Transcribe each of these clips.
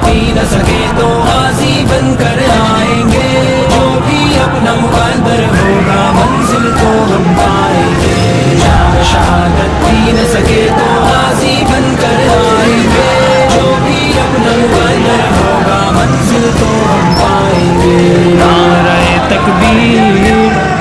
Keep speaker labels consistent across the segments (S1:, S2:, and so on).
S1: P न सके तो गाजी बन कर आएंगे, जो भी अपना मुकद्दर होगा मंजिल तो हम पाएंगे। जाम शहादत पी न सके तो गाजी बन कर आएंगे, जो भी अपना मुकद्दर होगा मंजिल तो हम पाएंगे। नारे तकबीर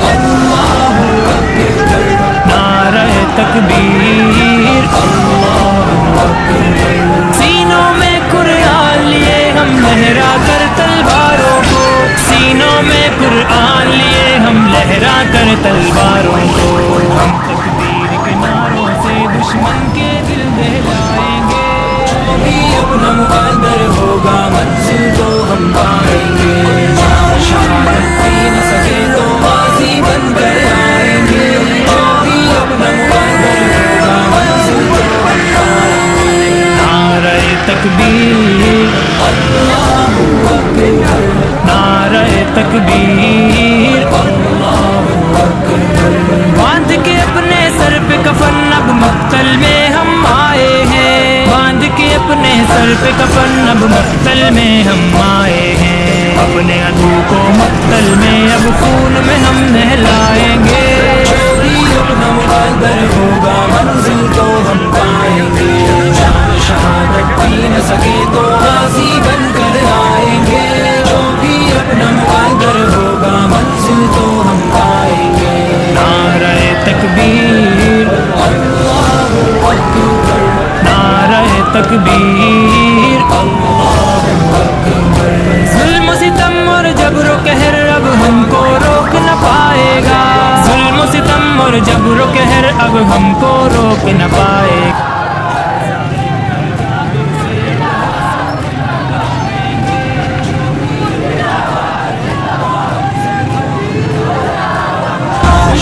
S1: अल्लाहू अकबर, नारे तकबीर अल्लाहू अकबर। सीनों में कुरान लिए हम लहरा कर तलवारों को, सीनों में कुरान लिए हम लहरा कर तलवारों को। हम तकबीर के नारों से दुश्मन के दिल दहलाएंगे, जो भी अपना मुकद्दर होगा मंजिल तो हम पाएंगे। जाम शहादत पी न सके तो गाजी बन कर आएंगे, जो भी अपना मुकद्दर होगा मंजिल तो हम पाएंगे। नारे तकबीर अल्लाहू अकबर, नारे तकबीर अल्लाहू अकबर। बांध के अपने सर पे कफन अब मक्तल में हम आए हैं, बांध के अपने सर पे कफन अब मक्तल में हम आए हैं। अपने अदू को मक्तल में अब खून में हम नहलाएंगे, जो भी अपना मुकद्दर होगा मंजिल तो हम पाएंगे। जाम शहादत पी न सके तो गाजी बन कर आएंगे, जो भी अपना मुकद्दर होगा मंजिल तो हम पाएंगे। नारे तकबीर अल्लाहू अकबर, नारे तकबीर अल्लाहू अकबर। जुल्म सितम और जबर कहर अब हमको रोक न पाएगा, जुल्म सितम और जबर कहर अब हमको रोक न पाएगा।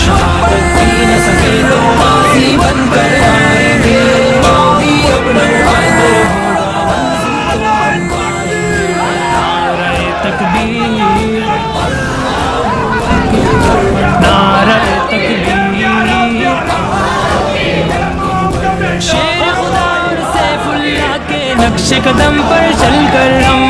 S1: शहादत पी न सके तो गाजी बन कर आएंगे, जो भी अपना मुकद्दर होगा मंजिल तो हम पाएंगे। नारे तकबीर अल्लाहू अकबर, नारे तकबीर अल्लाहू। शेर खुदा और सैफुल्लाह के नक्श कदम पर चल कर हम,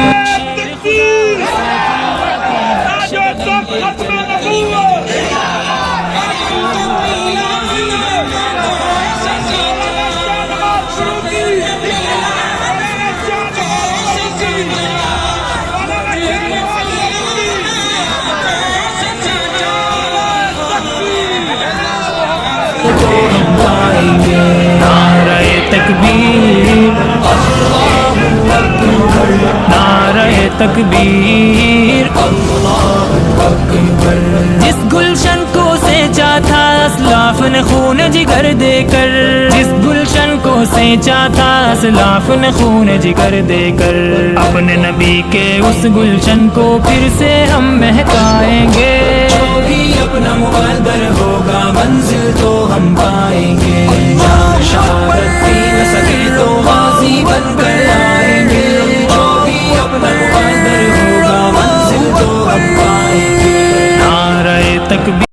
S1: नारे तकबीर अल्लाहू अकबर, नारे तकबीर अल्लाहू अकबर। जिस गुलशन को सेंचा था असलाफ ने खून जिगर देकर, जिस गुलशन को सेंचा था असलाफ ने खून जिगर देकर, अपने नबी के उस गुलशन को फिर से हम महकाएंगे, जो भी अपना मुकद्दर होगा मंजिल तो हम पाएंगे। जाम शहादत